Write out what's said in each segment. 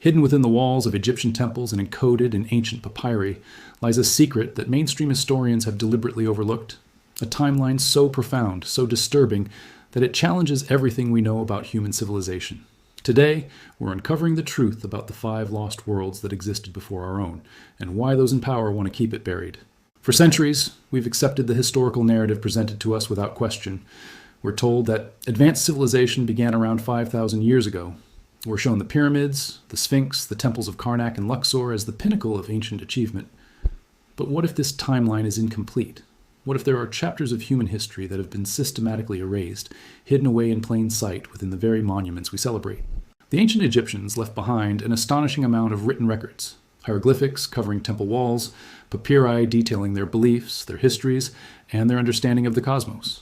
Hidden within the walls of Egyptian temples and encoded in ancient papyri lies a secret that mainstream historians have deliberately overlooked. A timeline so profound, so disturbing, that it challenges everything we know about human civilization. Today, we're uncovering the truth about the 5 lost worlds that existed before our own, and why those in power want to keep it buried. For centuries, we've accepted the historical narrative presented to us without question. We're told that advanced civilization began around 5,000 years ago. We're shown the pyramids, the Sphinx, the temples of Karnak and Luxor as the pinnacle of ancient achievement. But what if this timeline is incomplete? What if there are chapters of human history that have been systematically erased, hidden away in plain sight within the very monuments we celebrate? The ancient Egyptians left behind an astonishing amount of written records, hieroglyphics covering temple walls, papyri detailing their beliefs, their histories, and their understanding of the cosmos.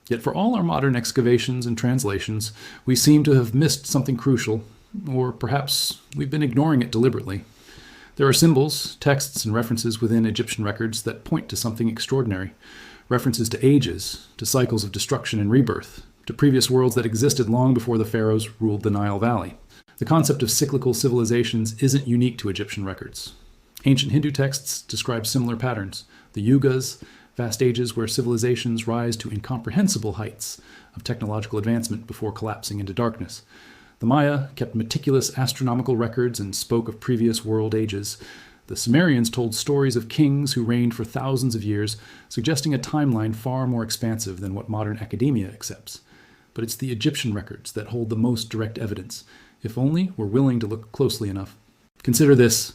Yet for all our modern excavations and translations, we seem to have missed something crucial, or perhaps we've been ignoring it deliberately. There are symbols, texts, and references within Egyptian records that point to something extraordinary. References to ages, to cycles of destruction and rebirth, to previous worlds that existed long before the pharaohs ruled the Nile Valley. The concept of cyclical civilizations isn't unique to Egyptian records. Ancient Hindu texts describe similar patterns. The yugas, vast ages where civilizations rise to incomprehensible heights of technological advancement before collapsing into darkness. The Maya kept meticulous astronomical records and spoke of previous world ages. The Sumerians told stories of kings who reigned for thousands of years, suggesting a timeline far more expansive than what modern academia accepts. But it's the Egyptian records that hold the most direct evidence, if only we're willing to look closely enough. Consider this.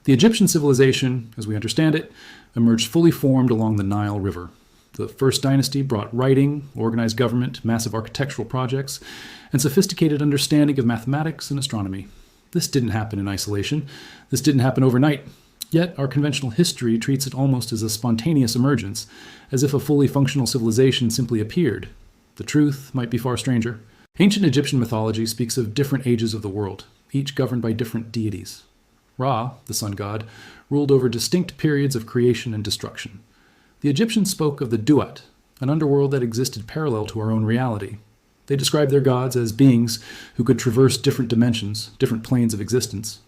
The Egyptian civilization, as we understand it, emerged fully formed along the Nile River. The first dynasty brought writing, organized government, massive architectural projects, and sophisticated understanding of mathematics and astronomy. This didn't happen in isolation. This didn't happen overnight. Yet our conventional history treats it almost as a spontaneous emergence, as if a fully functional civilization simply appeared. The truth might be far stranger. Ancient Egyptian mythology speaks of different ages of the world, each governed by different deities. Ra, the sun god, ruled over distinct periods of creation and destruction. The Egyptians spoke of the Duat, an underworld that existed parallel to our own reality. They described their gods as beings who could traverse different dimensions, different planes of existence.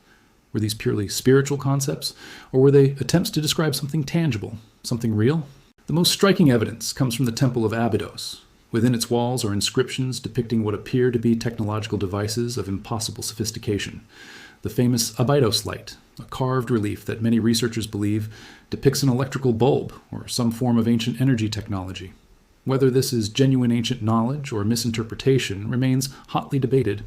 Were these purely spiritual concepts, or were they attempts to describe something tangible, something real? The most striking evidence comes from the Temple of Abydos. Within its walls are inscriptions depicting what appear to be technological devices of impossible sophistication. The famous Abydos light, a carved relief that many researchers believe depicts an electrical bulb or some form of ancient energy technology. Whether this is genuine ancient knowledge or misinterpretation remains hotly debated.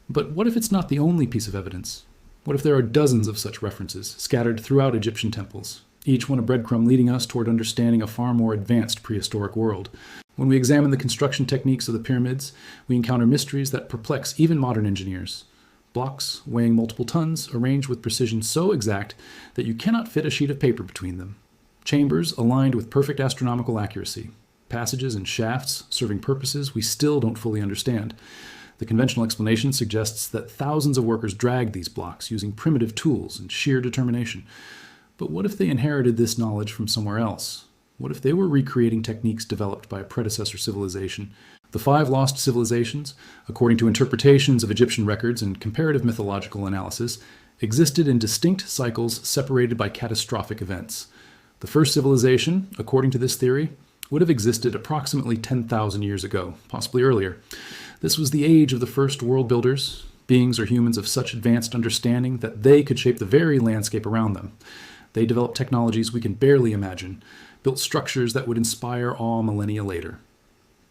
But what if it's not the only piece of evidence? What if there are dozens of such references scattered throughout Egyptian temples, each one a breadcrumb leading us toward understanding a far more advanced prehistoric world? When we examine the construction techniques of the pyramids, we encounter mysteries that perplex even modern engineers. Blocks weighing multiple tons, arranged with precision so exact that you cannot fit a sheet of paper between them. Chambers aligned with perfect astronomical accuracy. Passages and shafts serving purposes we still don't fully understand. The conventional explanation suggests that thousands of workers dragged these blocks using primitive tools and sheer determination. But what if they inherited this knowledge from somewhere else? What if they were recreating techniques developed by a predecessor civilization? The 5 lost civilizations, according to interpretations of Egyptian records and comparative mythological analysis, existed in distinct cycles separated by catastrophic events. The first civilization, according to this theory, would have existed approximately 10,000 years ago, possibly earlier. This was the age of the first world builders, beings or humans of such advanced understanding that they could shape the very landscape around them. They developed technologies we can barely imagine, built structures that would inspire awe millennia later.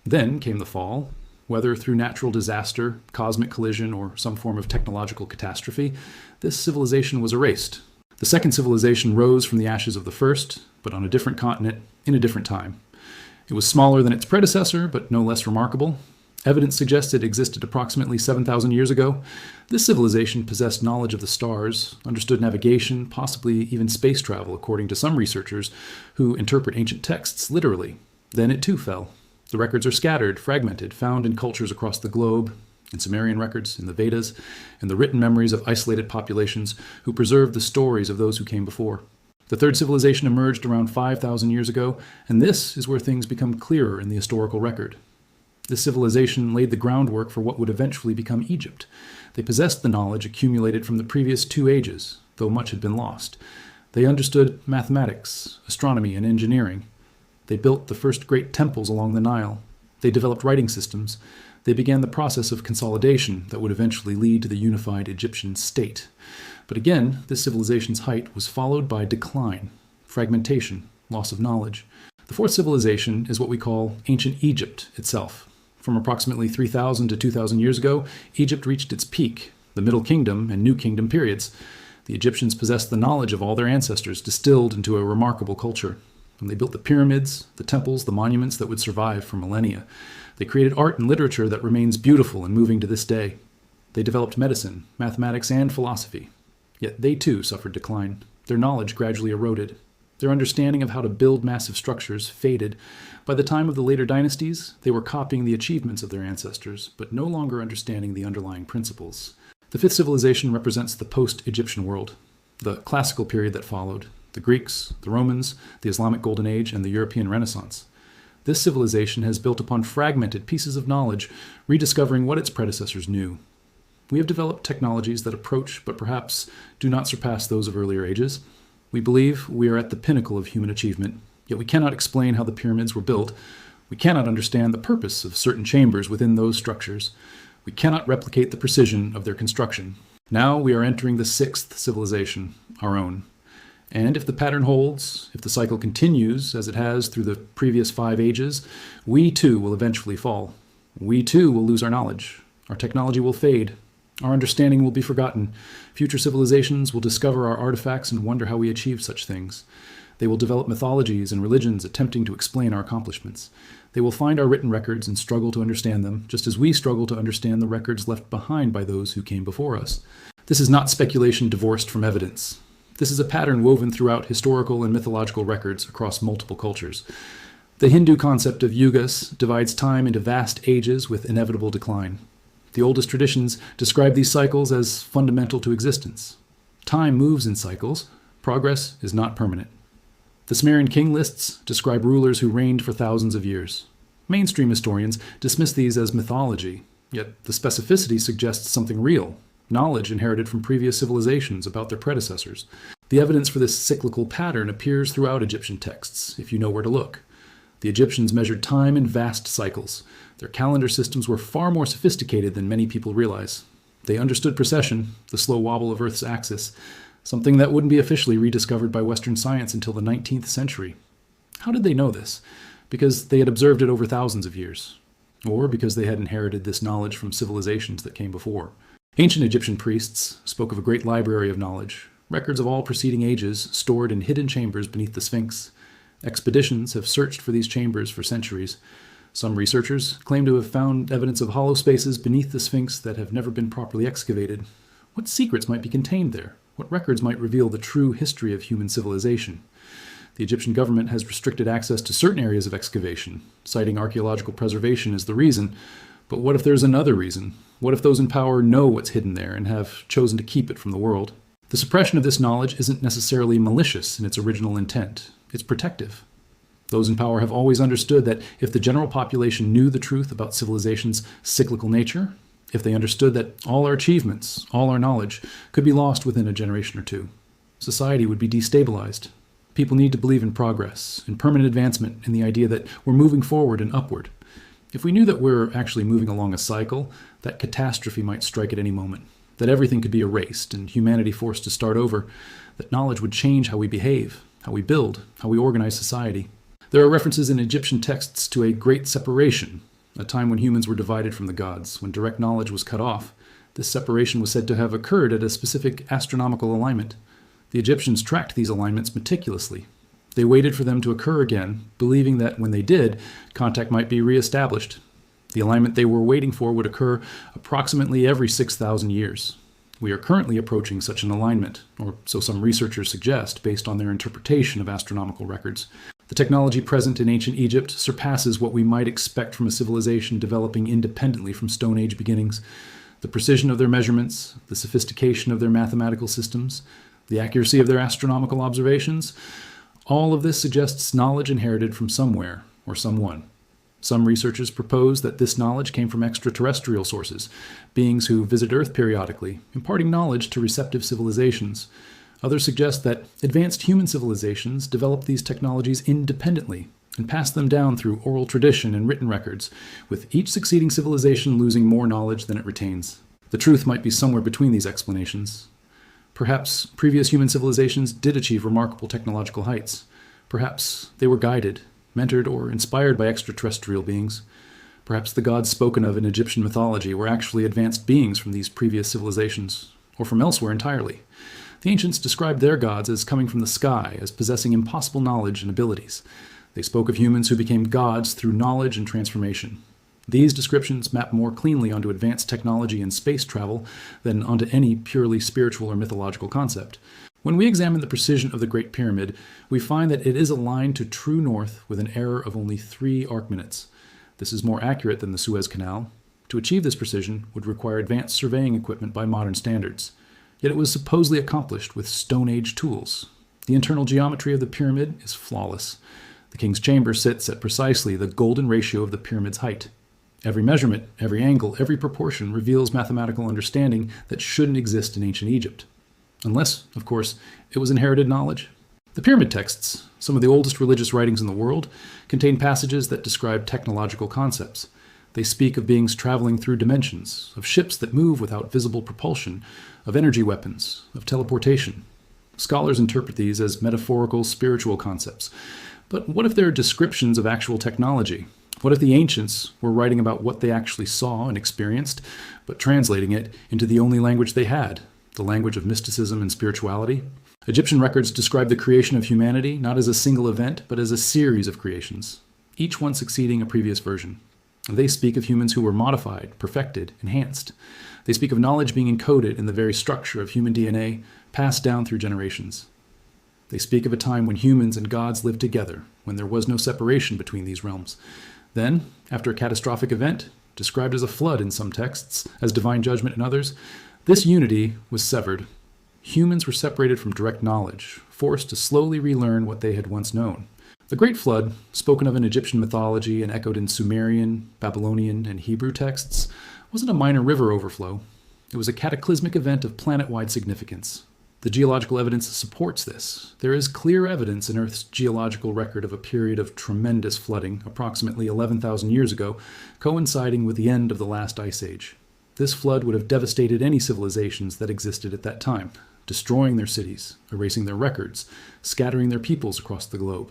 Then came the fall. Whether through natural disaster, cosmic collision, or some form of technological catastrophe, this civilization was erased. The second civilization rose from the ashes of the first, but on a different continent, in a different time. It was smaller than its predecessor, but no less remarkable. Evidence suggests it existed approximately 7,000 years ago. This civilization possessed knowledge of the stars, understood navigation, possibly even space travel, according to some researchers who interpret ancient texts literally. Then it too fell. The records are scattered, fragmented, found in cultures across the globe, in Sumerian records, in the Vedas, and the written memories of isolated populations who preserved the stories of those who came before. The third civilization emerged around 5,000 years ago, and this is where things become clearer in the historical record. This civilization laid the groundwork for what would eventually become Egypt. They possessed the knowledge accumulated from the previous 2 ages, though much had been lost. They understood mathematics, astronomy, and engineering. They built the first great temples along the Nile. They developed writing systems. They began the process of consolidation that would eventually lead to the unified Egyptian state. But again, this civilization's height was followed by decline, fragmentation, loss of knowledge. The 4th civilization is what we call ancient Egypt itself. From approximately 3,000 to 2,000 years ago, Egypt reached its peak, the Middle Kingdom and New Kingdom periods. The Egyptians possessed the knowledge of all their ancestors, distilled into a remarkable culture. And they built the pyramids, the temples, the monuments that would survive for millennia. They created art and literature that remains beautiful and moving to this day. They developed medicine, mathematics, and philosophy. Yet they too suffered decline. Their knowledge gradually eroded. Their understanding of how to build massive structures faded. By the time of the later dynasties, they were copying the achievements of their ancestors, but no longer understanding the underlying principles. The 5th civilization represents the post-Egyptian world, the classical period that followed, the Greeks, the Romans, the Islamic Golden Age, and the European Renaissance. This civilization has built upon fragmented pieces of knowledge, rediscovering what its predecessors knew. We have developed technologies that approach, but perhaps do not surpass those of earlier ages. We believe we are at the pinnacle of human achievement, yet we cannot explain how the pyramids were built. We cannot understand the purpose of certain chambers within those structures. We cannot replicate the precision of their construction. Now we are entering the 6th civilization, our own. And if the pattern holds, if the cycle continues as it has through the previous 5 ages, we too will eventually fall. We too will lose our knowledge. Our technology will fade. Our understanding will be forgotten. Future civilizations will discover our artifacts and wonder how we achieved such things. They will develop mythologies and religions attempting to explain our accomplishments. They will find our written records and struggle to understand them, just as we struggle to understand the records left behind by those who came before us. This is not speculation divorced from evidence. This is a pattern woven throughout historical and mythological records across multiple cultures. The Hindu concept of yugas divides time into vast ages with inevitable decline. The oldest traditions describe these cycles as fundamental to existence. Time moves in cycles. Progress is not permanent. The Sumerian king lists describe rulers who reigned for thousands of years. Mainstream historians dismiss these as mythology, yet the specificity suggests something real, knowledge inherited from previous civilizations about their predecessors. The evidence for this cyclical pattern appears throughout Egyptian texts, if you know where to look. The Egyptians measured time in vast cycles. Their calendar systems were far more sophisticated than many people realize. They understood precession, the slow wobble of Earth's axis, something that wouldn't be officially rediscovered by Western science until the 19th century. How did they know this? Because they had observed it over thousands of years, or because they had inherited this knowledge from civilizations that came before. Ancient Egyptian priests spoke of a great library of knowledge, records of all preceding ages stored in hidden chambers beneath the Sphinx. Expeditions have searched for these chambers for centuries. Some researchers claim to have found evidence of hollow spaces beneath the Sphinx that have never been properly excavated. What secrets might be contained there? What records might reveal the true history of human civilization? The Egyptian government has restricted access to certain areas of excavation, citing archaeological preservation as the reason. But what if there's another reason? What if those in power know what's hidden there and have chosen to keep it from the world? The suppression of this knowledge isn't necessarily malicious in its original intent. It's protective. Those in power have always understood that if the general population knew the truth about civilization's cyclical nature, if they understood that all our achievements, all our knowledge, could be lost within a generation or two, society would be destabilized. People need to believe in progress, in permanent advancement, in the idea that we're moving forward and upward. If we knew that we're actually moving along a cycle, that catastrophe might strike at any moment, that everything could be erased and humanity forced to start over, that knowledge would change how we behave, how we build, how we organize society. There are references in Egyptian texts to a great separation, a time when humans were divided from the gods, when direct knowledge was cut off. This separation was said to have occurred at a specific astronomical alignment. The Egyptians tracked these alignments meticulously. They waited for them to occur again, believing that when they did, contact might be reestablished. The alignment they were waiting for would occur approximately every 6,000 years. We are currently approaching such an alignment, or so some researchers suggest, based on their interpretation of astronomical records. The technology present in ancient Egypt surpasses what we might expect from a civilization developing independently from Stone Age beginnings. The precision of their measurements, the sophistication of their mathematical systems, the accuracy of their astronomical observations, all of this suggests knowledge inherited from somewhere or someone. Some researchers propose that this knowledge came from extraterrestrial sources, beings who visit Earth periodically, imparting knowledge to receptive civilizations. Others suggest that advanced human civilizations developed these technologies independently and passed them down through oral tradition and written records, with each succeeding civilization losing more knowledge than it retains. The truth might be somewhere between these explanations. Perhaps previous human civilizations did achieve remarkable technological heights. Perhaps they were guided, mentored, or inspired by extraterrestrial beings. Perhaps the gods spoken of in Egyptian mythology were actually advanced beings from these previous civilizations, or from elsewhere entirely. The ancients described their gods as coming from the sky, as possessing impossible knowledge and abilities. They spoke of humans who became gods through knowledge and transformation. These descriptions map more cleanly onto advanced technology and space travel than onto any purely spiritual or mythological concept. When we examine the precision of the Great Pyramid, we find that it is aligned to true north with an error of only 3 arcminutes. This is more accurate than the Suez Canal. To achieve this precision would require advanced surveying equipment by modern standards. Yet it was supposedly accomplished with Stone Age tools. The internal geometry of the pyramid is flawless. The king's chamber sits at precisely the golden ratio of the pyramid's height. Every measurement, every angle, every proportion reveals mathematical understanding that shouldn't exist in ancient Egypt. Unless, of course, it was inherited knowledge. The pyramid texts, some of the oldest religious writings in the world, contain passages that describe technological concepts. They speak of beings traveling through dimensions, of ships that move without visible propulsion, of energy weapons, of teleportation. Scholars interpret these as metaphorical, spiritual concepts. But what if they're descriptions of actual technology? What if the ancients were writing about what they actually saw and experienced, but translating it into the only language they had, the language of mysticism and spirituality? Egyptian records describe the creation of humanity not as a single event, but as a series of creations, each one succeeding a previous version. They speak of humans who were modified, perfected, enhanced. They speak of knowledge being encoded in the very structure of human DNA, passed down through generations. They speak of a time when humans and gods lived together, when there was no separation between these realms. Then, after a catastrophic event, described as a flood in some texts, as divine judgment in others, this unity was severed. Humans were separated from direct knowledge, forced to slowly relearn what they had once known. The Great Flood, spoken of in Egyptian mythology and echoed in Sumerian, Babylonian, and Hebrew texts, wasn't a minor river overflow. It was a cataclysmic event of planet-wide significance. The geological evidence supports this. There is clear evidence in Earth's geological record of a period of tremendous flooding, approximately 11,000 years ago, coinciding with the end of the last ice age. This flood would have devastated any civilizations that existed at that time, destroying their cities, erasing their records, scattering their peoples across the globe.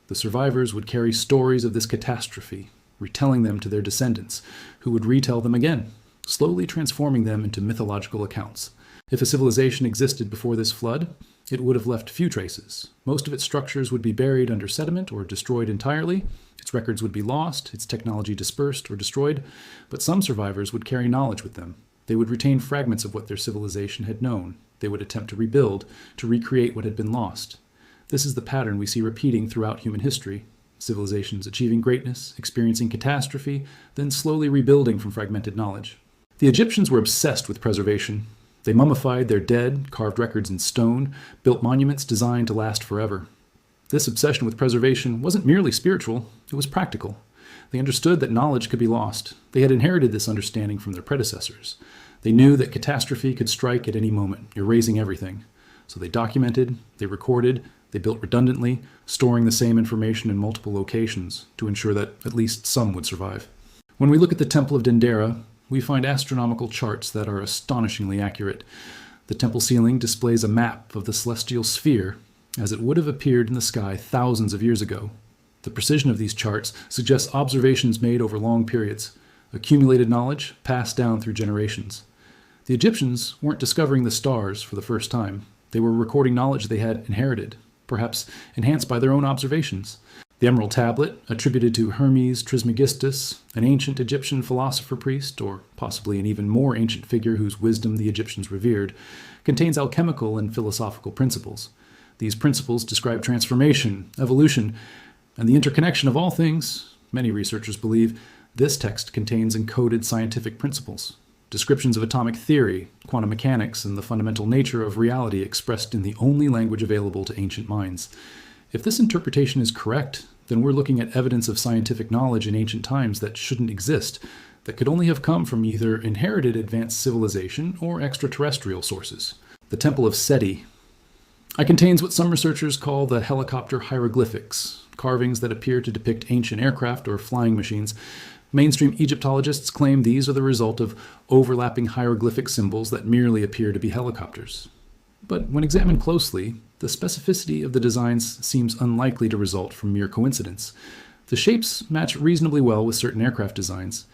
The survivors would carry stories of this catastrophe, retelling them to their descendants, who would retell them again, slowly transforming them into mythological accounts. If a civilization existed before this flood, it would have left few traces. Most of its structures would be buried under sediment or destroyed entirely. Its records would be lost, its technology dispersed or destroyed, but some survivors would carry knowledge with them. They would retain fragments of what their civilization had known. They would attempt to rebuild, to recreate what had been lost. This is the pattern we see repeating throughout human history. Civilizations achieving greatness, experiencing catastrophe, then slowly rebuilding from fragmented knowledge. The Egyptians were obsessed with preservation. They mummified their dead, carved records in stone, built monuments designed to last forever. This obsession with preservation wasn't merely spiritual, it was practical. They understood that knowledge could be lost. They had inherited this understanding from their predecessors. They knew that catastrophe could strike at any moment, erasing everything. So they documented, they recorded, they built redundantly, storing the same information in multiple locations to ensure that at least some would survive. When we look at the Temple of Dendera, we find astronomical charts that are astonishingly accurate. The temple ceiling displays a map of the celestial sphere as it would have appeared in the sky thousands of years ago. The precision of these charts suggests observations made over long periods, accumulated knowledge passed down through generations. The Egyptians weren't discovering the stars for the first time. They were recording knowledge they had inherited, perhaps enhanced by their own observations. The Emerald Tablet, attributed to Hermes Trismegistus, an ancient Egyptian philosopher-priest, or possibly an even more ancient figure whose wisdom the Egyptians revered, contains alchemical and philosophical principles. These principles describe transformation, evolution, and the interconnection of all things. Many researchers believe this text contains encoded scientific principles, descriptions of atomic theory, quantum mechanics, and the fundamental nature of reality expressed in the only language available to ancient minds. If this interpretation is correct, then we're looking at evidence of scientific knowledge in ancient times that shouldn't exist, that could only have come from either inherited advanced civilization or extraterrestrial sources. The Temple of Seti contains what some researchers call the helicopter hieroglyphics, carvings that appear to depict ancient aircraft or flying machines. Mainstream Egyptologists claim these are the result of overlapping hieroglyphic symbols that merely appear to be helicopters. But when examined closely, the specificity of the designs seems unlikely to result from mere coincidence. The shapes match reasonably well with certain aircraft designs.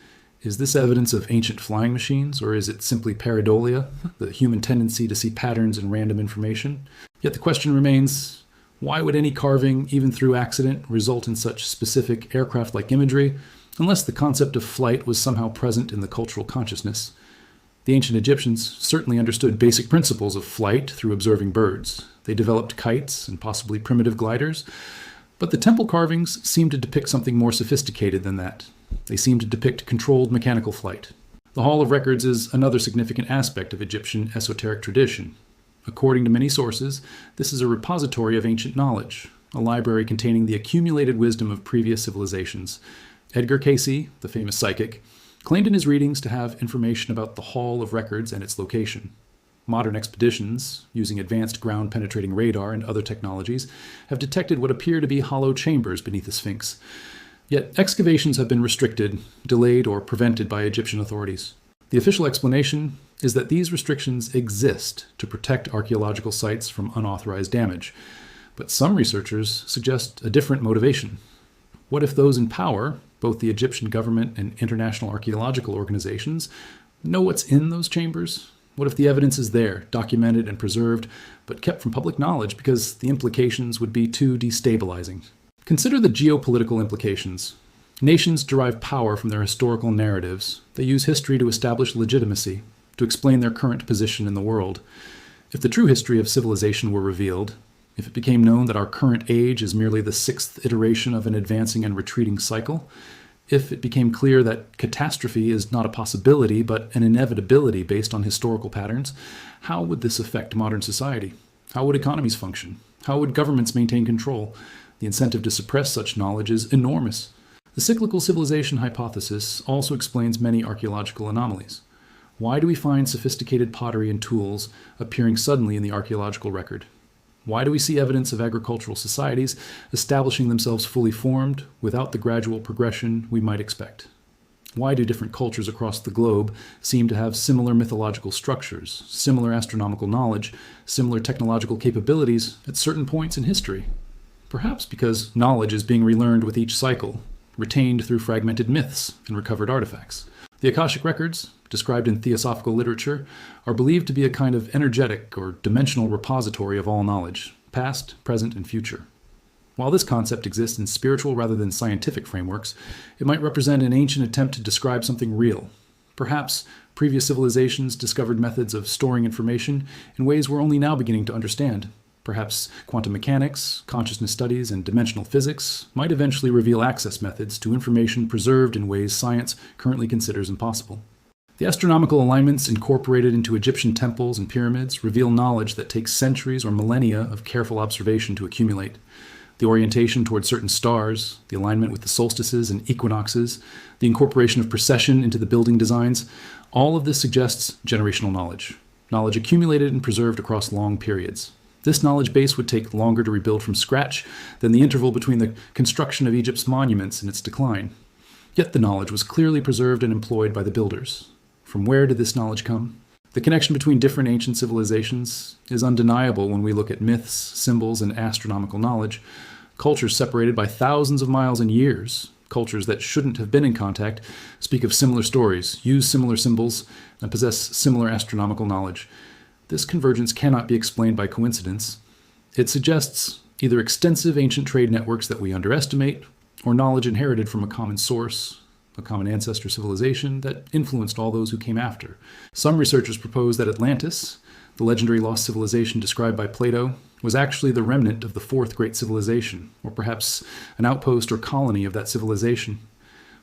Is this evidence of ancient flying machines, or is it simply pareidolia, the human tendency to see patterns in random information? Yet the question remains, why would any carving, even through accident, result in such specific aircraft-like imagery, unless the concept of flight was somehow present in the cultural consciousness? The ancient Egyptians certainly understood basic principles of flight through observing birds. They developed kites and possibly primitive gliders, but the temple carvings seem to depict something more sophisticated than that. They seem to depict controlled mechanical flight. The Hall of Records is another significant aspect of Egyptian esoteric tradition. According to many sources, this is a repository of ancient knowledge, a library containing the accumulated wisdom of previous civilizations. Edgar Cayce, the famous psychic, claimed in his readings to have information about the Hall of Records and its location. Modern expeditions, using advanced ground-penetrating radar and other technologies, have detected what appear to be hollow chambers beneath the Sphinx. Yet excavations have been restricted, delayed, or prevented by Egyptian authorities. The official explanation is that these restrictions exist to protect archaeological sites from unauthorized damage. But some researchers suggest a different motivation. What if those in power, both the Egyptian government and international archaeological organizations, know what's in those chambers? What if the evidence is there, documented and preserved, but kept from public knowledge because the implications would be too destabilizing? Consider the geopolitical implications. Nations derive power from their historical narratives. They use history to establish legitimacy, to explain their current position in the world. If the true history of civilization were revealed, if it became known that our current age is merely the sixth iteration of an advancing and retreating cycle, if it became clear that catastrophe is not a possibility but an inevitability based on historical patterns, how would this affect modern society? How would economies function? How would governments maintain control? The incentive to suppress such knowledge is enormous. The cyclical civilization hypothesis also explains many archaeological anomalies. Why do we find sophisticated pottery and tools appearing suddenly in the archaeological record? Why do we see evidence of agricultural societies establishing themselves fully formed without the gradual progression we might expect? Why do different cultures across the globe seem to have similar mythological structures, similar astronomical knowledge, similar technological capabilities at certain points in history? Perhaps because knowledge is being relearned with each cycle, retained through fragmented myths and recovered artifacts. The Akashic records, described in theosophical literature, are believed to be a kind of energetic or dimensional repository of all knowledge, past, present, and future. While this concept exists in spiritual rather than scientific frameworks, it might represent an ancient attempt to describe something real. Perhaps previous civilizations discovered methods of storing information in ways we're only now beginning to understand. Perhaps quantum mechanics, consciousness studies, and dimensional physics might eventually reveal access methods to information preserved in ways science currently considers impossible. The astronomical alignments incorporated into Egyptian temples and pyramids reveal knowledge that takes centuries or millennia of careful observation to accumulate. The orientation toward certain stars, the alignment with the solstices and equinoxes, the incorporation of precession into the building designs, all of this suggests generational knowledge accumulated and preserved across long periods. This knowledge base would take longer to rebuild from scratch than the interval between the construction of Egypt's monuments and its decline. Yet the knowledge was clearly preserved and employed by the builders. From where did this knowledge come? The connection between different ancient civilizations is undeniable when we look at myths, symbols, and astronomical knowledge. Cultures separated by thousands of miles and years, cultures that shouldn't have been in contact, speak of similar stories, use similar symbols, and possess similar astronomical knowledge. This convergence cannot be explained by coincidence. It suggests either extensive ancient trade networks that we underestimate, or knowledge inherited from a common source, a common ancestor civilization that influenced all those who came after. Some researchers propose that Atlantis, the legendary lost civilization described by Plato, was actually the remnant of the fourth great civilization, or perhaps an outpost or colony of that civilization.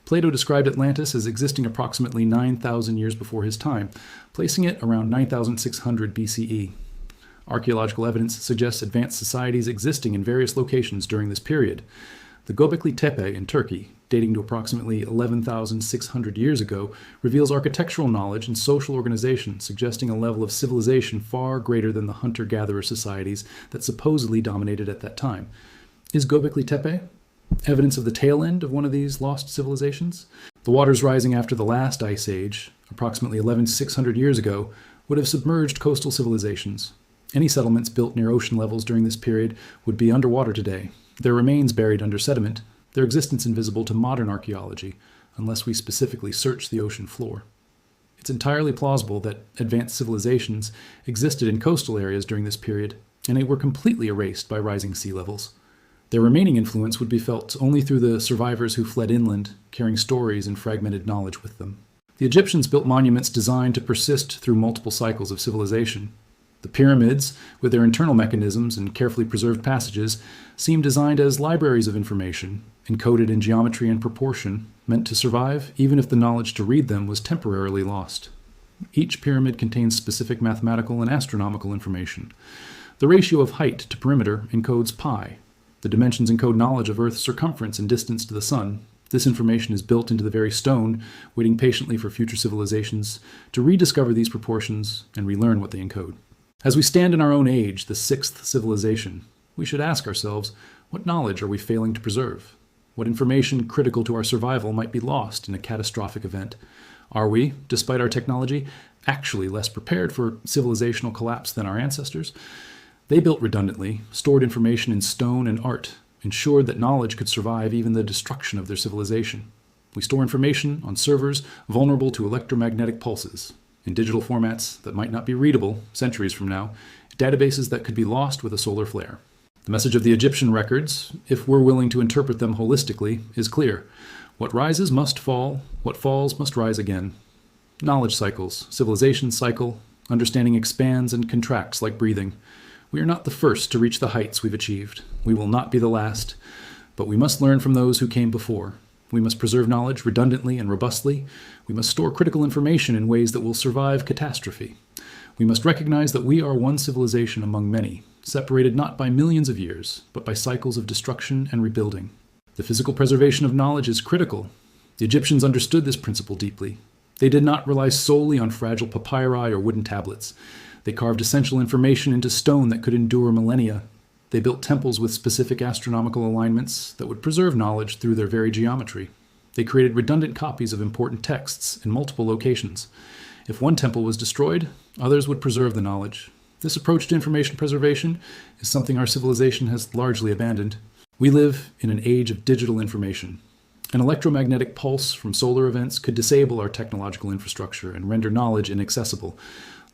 Plato described Atlantis as existing approximately 9,000 years before his time, placing it around 9,600 BCE. Archaeological evidence suggests advanced societies existing in various locations during this period. The Göbekli Tepe in Turkey, dating to approximately 11,600 years ago, reveals architectural knowledge and social organization, suggesting a level of civilization far greater than the hunter-gatherer societies that supposedly dominated at that time. Is Göbekli Tepe evidence of the tail end of one of these lost civilizations? The waters rising after the last ice age, approximately 11,600 years ago, would have submerged coastal civilizations. Any settlements built near ocean levels during this period would be underwater today, their remains buried under sediment, their existence invisible to modern archaeology, unless we specifically search the ocean floor. It's entirely plausible that advanced civilizations existed in coastal areas during this period, and they were completely erased by rising sea levels. Their remaining influence would be felt only through the survivors who fled inland, carrying stories and fragmented knowledge with them. The Egyptians built monuments designed to persist through multiple cycles of civilization. The pyramids, with their internal mechanisms and carefully preserved passages, seem designed as libraries of information, encoded in geometry and proportion, meant to survive even if the knowledge to read them was temporarily lost. Each pyramid contains specific mathematical and astronomical information. The ratio of height to perimeter encodes pi. The dimensions encode knowledge of Earth's circumference and distance to the sun. This information is built into the very stone, waiting patiently for future civilizations to rediscover these proportions and relearn what they encode. As we stand in our own age, the sixth civilization, we should ask ourselves, what knowledge are we failing to preserve? What information critical to our survival might be lost in a catastrophic event? Are we, despite our technology, actually less prepared for civilizational collapse than our ancestors? They built redundantly, stored information in stone and art, ensured that knowledge could survive even the destruction of their civilization. We store information on servers vulnerable to electromagnetic pulses, in digital formats that might not be readable centuries from now, databases that could be lost with a solar flare. The message of the Egyptian records, if we're willing to interpret them holistically, is clear. What rises must fall, what falls must rise again. Knowledge cycles, civilizations cycle, understanding expands and contracts like breathing. We are not the first to reach the heights we've achieved. We will not be the last, but we must learn from those who came before. We must preserve knowledge redundantly and robustly. We must store critical information in ways that will survive catastrophe. We must recognize that we are one civilization among many, separated not by millions of years, but by cycles of destruction and rebuilding. The physical preservation of knowledge is critical. The Egyptians understood this principle deeply. They did not rely solely on fragile papyri or wooden tablets. They carved essential information into stone that could endure millennia. They built temples with specific astronomical alignments that would preserve knowledge through their very geometry. They created redundant copies of important texts in multiple locations. If one temple was destroyed, others would preserve the knowledge. This approach to information preservation is something our civilization has largely abandoned. We live in an age of digital information. An electromagnetic pulse from solar events could disable our technological infrastructure and render knowledge inaccessible.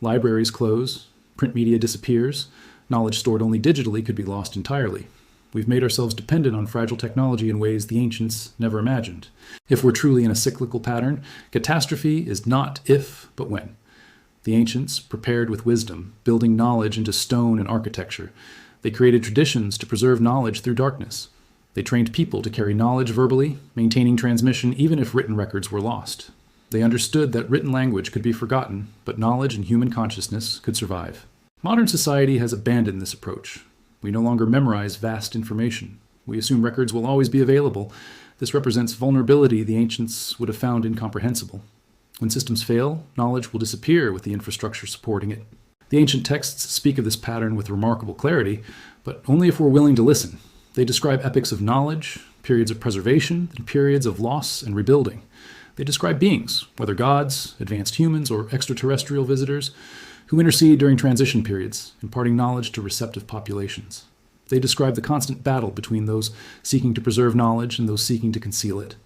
Libraries close, print media disappears, knowledge stored only digitally could be lost entirely. We've made ourselves dependent on fragile technology in ways the ancients never imagined. If we're truly in a cyclical pattern, catastrophe is not if, but when. The ancients prepared with wisdom, building knowledge into stone and architecture. They created traditions to preserve knowledge through darkness. They trained people to carry knowledge verbally, maintaining transmission even if written records were lost. They understood that written language could be forgotten, but knowledge and human consciousness could survive. Modern society has abandoned this approach. We no longer memorize vast information. We assume records will always be available. This represents vulnerability the ancients would have found incomprehensible. When systems fail, knowledge will disappear with the infrastructure supporting it. The ancient texts speak of this pattern with remarkable clarity, but only if we're willing to listen. They describe epochs of knowledge, periods of preservation, and periods of loss and rebuilding. They describe beings, whether gods, advanced humans, or extraterrestrial visitors, who intercede during transition periods, imparting knowledge to receptive populations. They describe the constant battle between those seeking to preserve knowledge and those seeking to conceal it.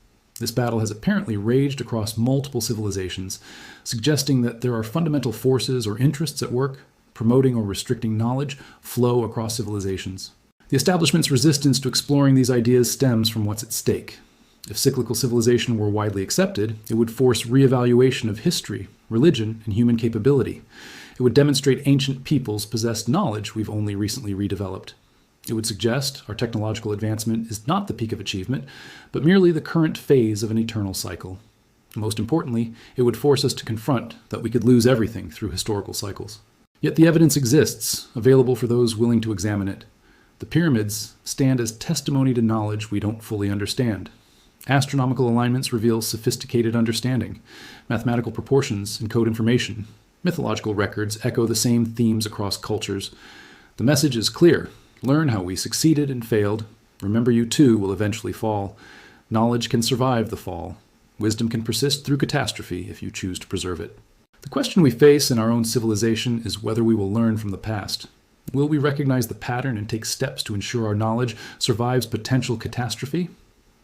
This battle has apparently raged across multiple civilizations, suggesting that there are fundamental forces or interests at work, promoting or restricting knowledge flow across civilizations. The establishment's resistance to exploring these ideas stems from what's at stake. If cyclical civilization were widely accepted, it would force reevaluation of history, religion, and human capability. It would demonstrate ancient peoples possessed knowledge we've only recently redeveloped. It would suggest our technological advancement is not the peak of achievement, but merely the current phase of an eternal cycle. Most importantly, it would force us to confront that we could lose everything through historical cycles. Yet the evidence exists, available for those willing to examine it. The pyramids stand as testimony to knowledge we don't fully understand. Astronomical alignments reveal sophisticated understanding. Mathematical proportions encode information. Mythological records echo the same themes across cultures. The message is clear. Learn how we succeeded and failed. Remember you too will eventually fall. Knowledge can survive the fall. Wisdom can persist through catastrophe if you choose to preserve it. The question we face in our own civilization is whether we will learn from the past. Will we recognize the pattern and take steps to ensure our knowledge survives potential catastrophe?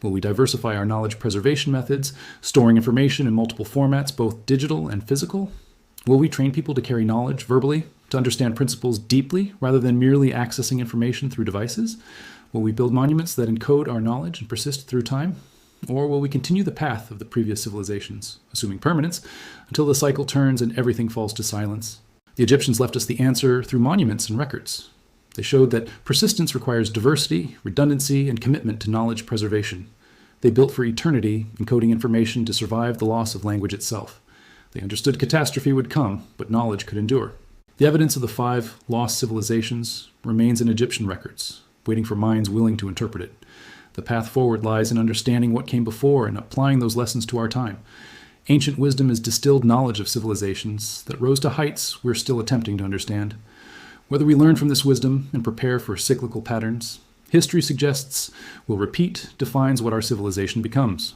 Will we diversify our knowledge preservation methods, storing information in multiple formats, both digital and physical? Will we train people to carry knowledge verbally, to understand principles deeply rather than merely accessing information through devices? Will we build monuments that encode our knowledge and persist through time? Or will we continue the path of the previous civilizations, assuming permanence, until the cycle turns and everything falls to silence? The Egyptians left us the answer through monuments and records. They showed that persistence requires diversity, redundancy, and commitment to knowledge preservation. They built for eternity, encoding information to survive the loss of language itself. They understood catastrophe would come, but knowledge could endure. The evidence of the 5 lost civilizations remains in Egyptian records, waiting for minds willing to interpret it. The path forward lies in understanding what came before and applying those lessons to our time. Ancient wisdom is distilled knowledge of civilizations that rose to heights we're still attempting to understand. Whether we learn from this wisdom and prepare for cyclical patterns, history suggests will repeat defines what our civilization becomes.